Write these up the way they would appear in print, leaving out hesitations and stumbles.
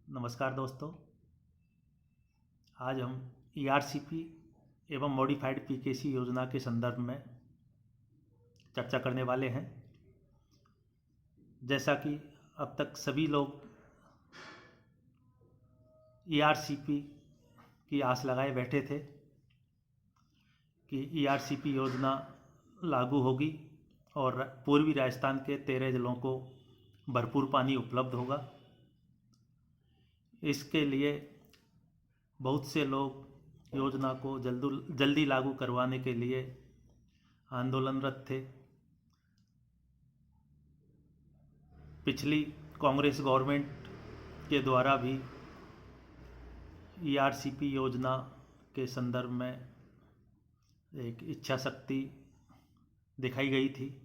नमस्कार दोस्तों। आज हम ईआरसीपी एवं मॉडिफाइड पीकेसी योजना के संदर्भ में चर्चा करने वाले हैं। जैसा कि अब तक सभी लोग ईआरसीपी की आस लगाए बैठे थे कि ईआरसीपी योजना लागू होगी और पूर्वी राजस्थान के 13 जिलों को भरपूर पानी उपलब्ध होगा। इसके लिए बहुत से लोग योजना को जल्दी लागू करवाने के लिए आंदोलनरत थे। पिछली कांग्रेस गवर्नमेंट के द्वारा भी ईआरसीपी योजना के संदर्भ में एक इच्छा शक्ति दिखाई गई थी,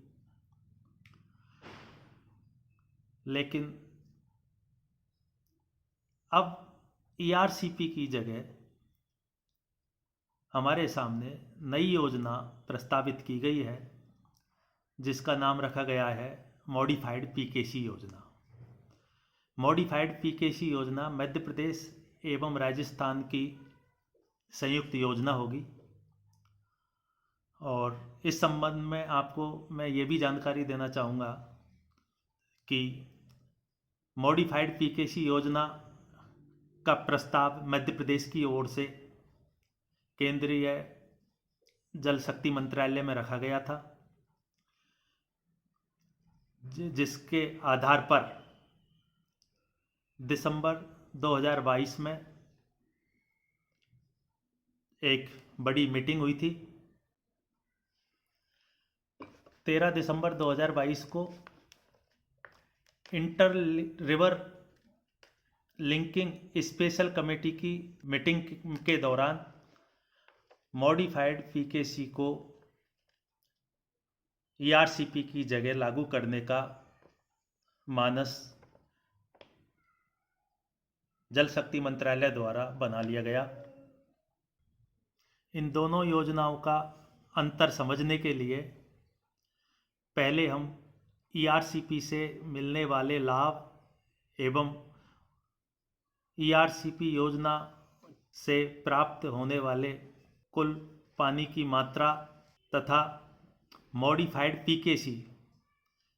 लेकिन अब ईआरसीपी की जगह हमारे सामने नई योजना प्रस्तावित की गई है, जिसका नाम रखा गया है मॉडिफाइड पीकेसी योजना। मॉडिफाइड पीकेसी योजना मध्य प्रदेश एवं राजस्थान की संयुक्त योजना होगी और इस संबंध में आपको मैं ये भी जानकारी देना चाहूँगा कि मॉडिफाइड पीकेसी योजना का प्रस्ताव मध्य प्रदेश की ओर से केंद्रीय जल शक्ति मंत्रालय में रखा गया था, जिसके आधार पर दिसंबर 2022 में एक बड़ी मीटिंग हुई थी। 13 दिसंबर 2022 को inter river linking special committee की मीटिंग के दौरान मॉडिफाइड पीकेसी को ईआरसीपी की जगह लागू करने का मानस जल शक्ति मंत्रालय द्वारा बना लिया गया। इन दोनों योजनाओं का अंतर समझने के लिए पहले हम ईआरसीपी से मिलने वाले लाभ एवं ईआरसीपी योजना से प्राप्त होने वाले कुल पानी की मात्रा तथा मॉडिफाइड पीकेसी,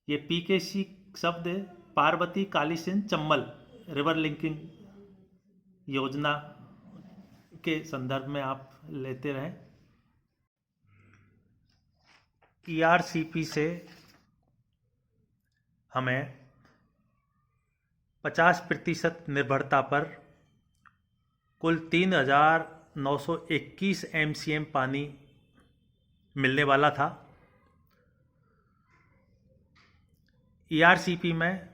ये पीकेसी शब्द पार्वती कालीसिंध चंबल रिवर लिंकिंग योजना के संदर्भ में आप लेते रहें। ईआरसीपी से हमें 50% निर्भरता पर कुल 3,921 MCM पानी मिलने वाला था। ईआरसीपी में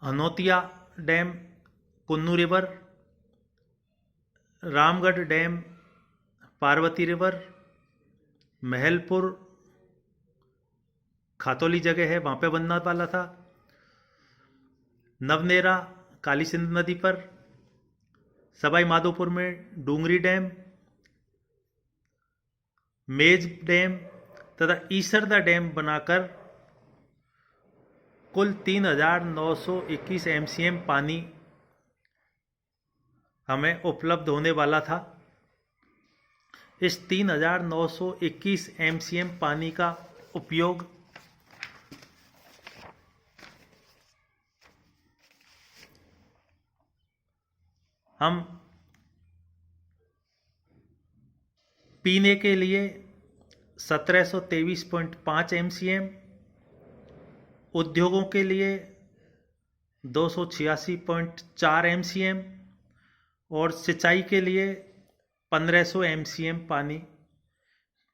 Hanotia dam, Kunnu river, Ramgarh dam, Parvati river, Mahalpur Khatauli जगह है वहाँ पे बनने वाला था, नवनेरा कालीसिंध नदी पर, सवाई माधोपुर में डूंगरी डैम, मेज डैम तथा ईसरदा डैम बनाकर कुल 3,921 MCM पानी हमें उपलब्ध होने वाला था। इस 3,921 MCM पानी का उपयोग हम पीने के लिए 1723.5 MCM, उद्योगों के लिए 286.4 MCM और सिंचाई के लिए 1500 MCM पानी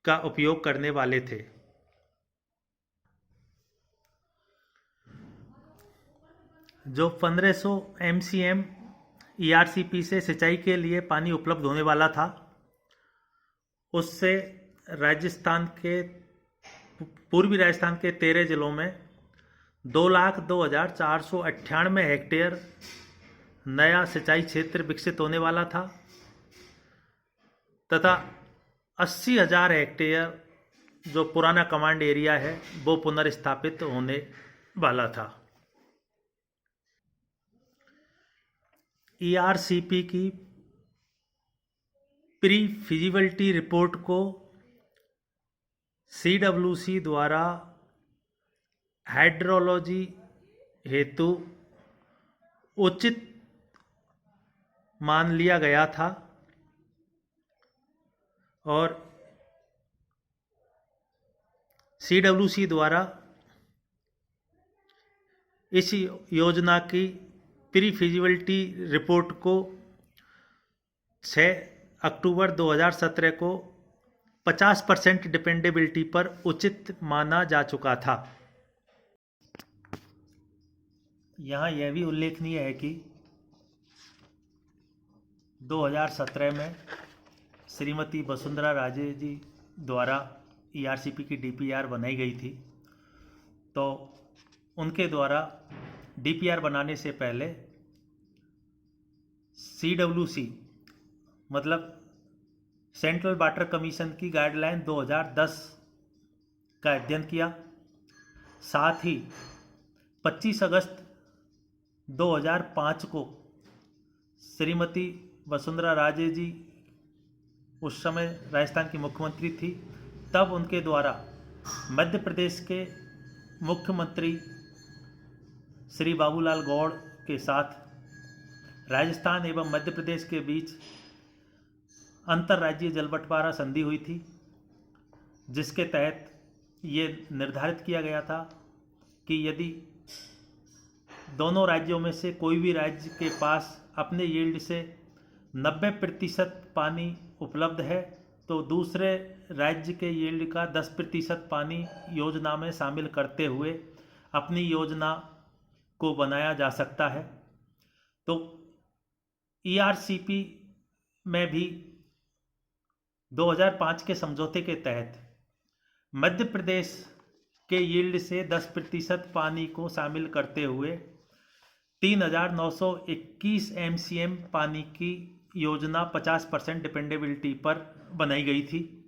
का उपयोग करने वाले थे। जो 1500 MCM ईआरसीपी से सिंचाई के लिए पानी उपलब्ध होने वाला था, उससे पूर्वी राजस्थान के 13 जिलों में 2,02,498 हेक्टेयर नया सिंचाई क्षेत्र विकसित होने वाला था तथा 80,000 हेक्टेयर जो पुराना कमांड एरिया है वो पुनर्स्थापित होने वाला था। ईआरसीपी की प्री फिजिबिलिटी रिपोर्ट को सीडब्ल्यूसी द्वारा हाइड्रोलॉजी हेतु उचित मान लिया गया था और सीडब्ल्यूसी द्वारा इस योजना की प्री फिजिबिलिटी रिपोर्ट को 6 अक्टूबर 2017 को 50% डिपेंडेबिलिटी पर उचित माना जा चुका था। यहाँ यह भी उल्लेखनीय है कि 2017 में श्रीमती वसुंधरा राजे जी द्वारा ईआरसीपी की डीपीआर बनाई गई थी। तो उनके द्वारा डीपीआर बनाने से पहले सीडब्ल्यूसी मतलब सेंट्रल वाटर कमीशन की गाइडलाइन 2010 का अध्ययन किया। साथ ही 25 अगस्त 2005 को श्रीमती वसुंधरा राजे जी उस समय राजस्थान की मुख्यमंत्री थी, तब उनके द्वारा मध्य प्रदेश के मुख्यमंत्री श्री बाबूलाल गौड़ के साथ राजस्थान एवं मध्य प्रदेश के बीच अंतर्राज्यीय जल बंटवारा संधि हुई थी, जिसके तहत ये निर्धारित किया गया था कि यदि दोनों राज्यों में से कोई भी राज्य के पास अपने यील्ड से 90% पानी उपलब्ध है तो दूसरे राज्य के यील्ड का 10% पानी योजना में शामिल करते हुए अपनी योजना को बनाया जा सकता है। तो ईआरसीपी में भी 2005 के समझौते के तहत मध्य प्रदेश के यील्ड से 10% पानी को शामिल करते हुए 3921 एमसीएम पानी की योजना 50% डिपेंडेबिलिटी पर बनाई गई थी।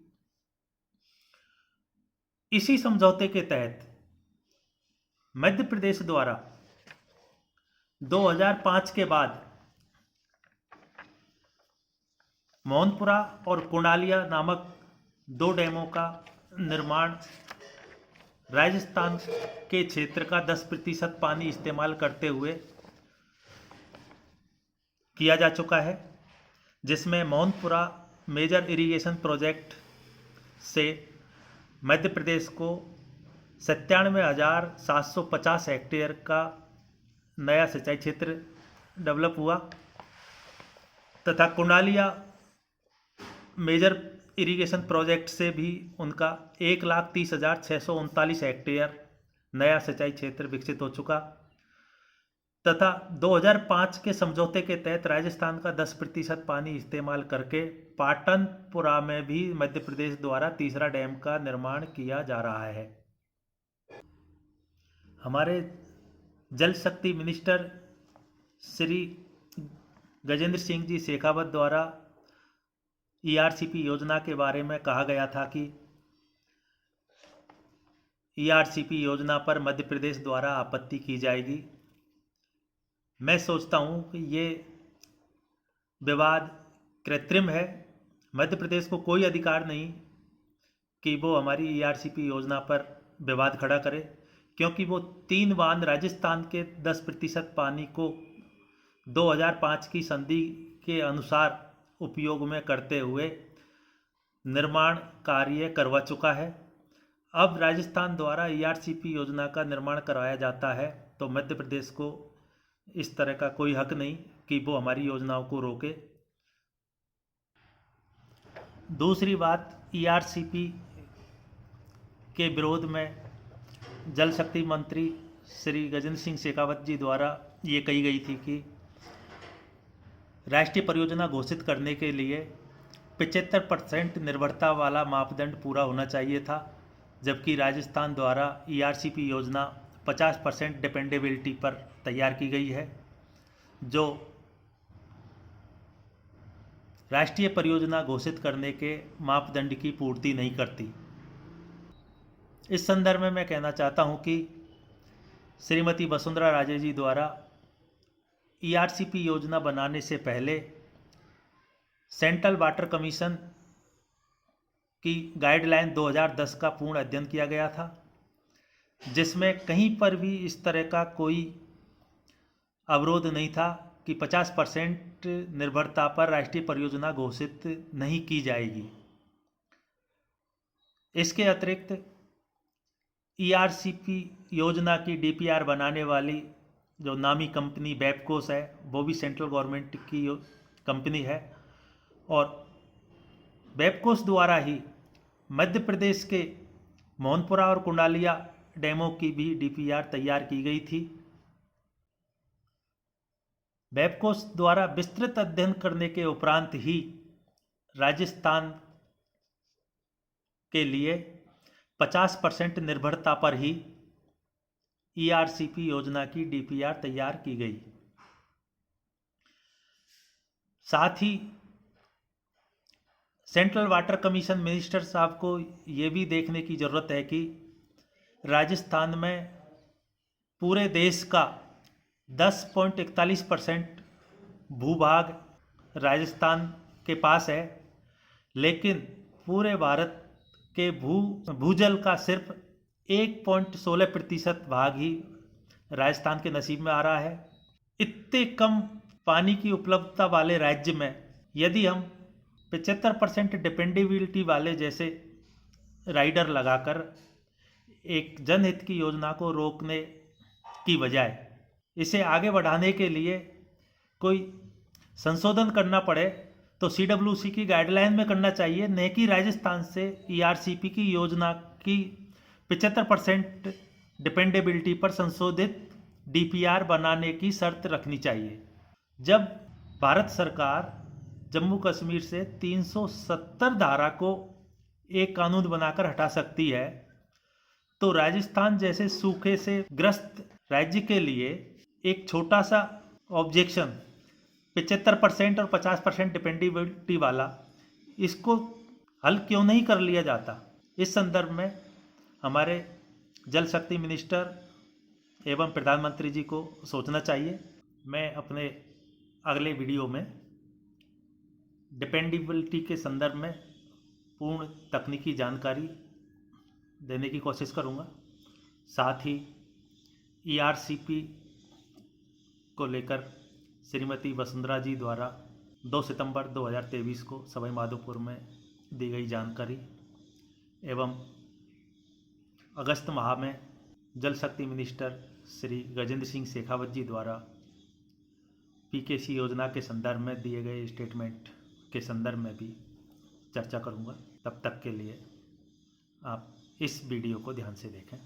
इसी समझौते के तहत मध्य प्रदेश द्वारा 2005 के बाद मोहनपुरा और कुंडालिया नामक 2 डैमों का निर्माण राजस्थान के क्षेत्र का 10% पानी इस्तेमाल करते हुए किया जा चुका है, जिसमें मोहनपुरा मेजर इरिगेशन प्रोजेक्ट से मध्य प्रदेश को 97,750 हेक्टेयर का नया सिंचाई क्षेत्र डेवलप हुआ तथा कुंडालिया मेजर इरिगेशन प्रोजेक्ट से भी उनका 1,30,639 हेक्टेयर नया सिंचाई क्षेत्र विकसित हो चुका तथा 2005 के समझौते के तहत राजस्थान का 10% पानी इस्तेमाल करके पाटनपुरा में भी मध्य प्रदेश द्वारा तीसरा डैम का निर्माण किया जा रहा है। हमारे जल शक्ति मिनिस्टर श्री गजेंद्र सिंह जी शेखावत द्वारा ईआरसीपी योजना के बारे में कहा गया था कि ईआरसीपी योजना पर मध्य प्रदेश द्वारा आपत्ति की जाएगी। मैं सोचता हूँ कि ये विवाद कृत्रिम है। मध्य प्रदेश को कोई अधिकार नहीं कि वो हमारी ईआरसीपी योजना पर विवाद खड़ा करे, क्योंकि वो 3 बांध राजस्थान के 10% पानी को 2005 की संधि के अनुसार उपयोग में करते हुए निर्माण कार्य करवा चुका है। अब राजस्थान द्वारा ईआरसीपी योजना का निर्माण करवाया जाता है तो मध्य प्रदेश को इस तरह का कोई हक नहीं कि वो हमारी योजनाओं को रोके। दूसरी बात, ईआरसीपी के विरोध में जल शक्ति मंत्री श्री गजेंद्र सिंह शेखावत जी द्वारा ये कही गई थी कि राष्ट्रीय परियोजना घोषित करने के लिए 75% निर्भरता वाला मापदंड पूरा होना चाहिए था, जबकि राजस्थान द्वारा ईआरसीपी योजना 50% डिपेंडेबिलिटी पर तैयार की गई है, जो राष्ट्रीय परियोजना घोषित करने के मापदंड की पूर्ति नहीं करती। इस संदर्भ में मैं कहना चाहता हूं कि श्रीमती वसुंधरा राजे जी द्वारा ईआरसीपी योजना बनाने से पहले सेंट्रल वाटर कमीशन की गाइडलाइन 2010 का पूर्ण अध्ययन किया गया था, जिसमें कहीं पर भी इस तरह का कोई अवरोध नहीं था कि 50% निर्भरता पर राष्ट्रीय परियोजना घोषित नहीं की जाएगी। इसके अतिरिक्त ईआरसीपी योजना की डीपीआर बनाने वाली जो नामी कंपनी बैपकोस है, वो भी सेंट्रल गवर्नमेंट की कंपनी है, और बैपकोस द्वारा ही मध्य प्रदेश के मोहनपुरा और कुंडालिया डैमों की भी डीपीआर तैयार की गई थी। बैपकोस द्वारा विस्तृत अध्ययन करने के उपरांत ही राजस्थान के लिए 50% निर्भरता पर ही ईआरसीपी योजना की डीपीआर तैयार की गई। साथ ही सेंट्रल वाटर कमीशन मिनिस्टर साहब को ये भी देखने की ज़रूरत है कि राजस्थान में पूरे देश का 10.41% भूभाग राजस्थान के पास है, लेकिन पूरे भारत के भूजल का सिर्फ 1.16% भाग ही राजस्थान के नसीब में आ रहा है। इतने कम पानी की उपलब्धता वाले राज्य में यदि हम 75% डिपेंडेबिलिटी वाले जैसे राइडर लगाकर एक जनहित की योजना को रोकने की बजाय इसे आगे बढ़ाने के लिए कोई संशोधन करना पड़े तो सीडब्ल्यूसी की गाइडलाइन में करना चाहिए, न कि राजस्थान से ईआरसीपी की योजना की 75% डिपेंडेबिलिटी पर संशोधित डीपीआर बनाने की शर्त रखनी चाहिए। जब भारत सरकार जम्मू कश्मीर से 370 धारा को एक कानून बनाकर हटा सकती है, तो राजस्थान जैसे सूखे से ग्रस्त राज्य के लिए एक छोटा सा ऑब्जेक्शन 75% और 50% डिपेंडेबिलिटी वाला, इसको हल क्यों नहीं कर लिया जाता। इस संदर्भ में हमारे जल शक्ति मिनिस्टर एवं प्रधानमंत्री जी को सोचना चाहिए। मैं अपने अगले वीडियो में डिपेंडेबिलिटी के संदर्भ में पूर्ण तकनीकी जानकारी देने की कोशिश करूंगा। साथ ही ईआरसीपी को लेकर श्रीमती वसुंधरा जी द्वारा 2 सितंबर 2023 को सवाई माधोपुर में दी गई जानकारी एवं अगस्त माह में जल शक्ति मिनिस्टर श्री गजेंद्र सिंह शेखावत जी द्वारा पीकेसी योजना के संदर्भ में दिए गए स्टेटमेंट के संदर्भ में भी चर्चा करूंगा। तब तक के लिए आप इस वीडियो को ध्यान से देखें।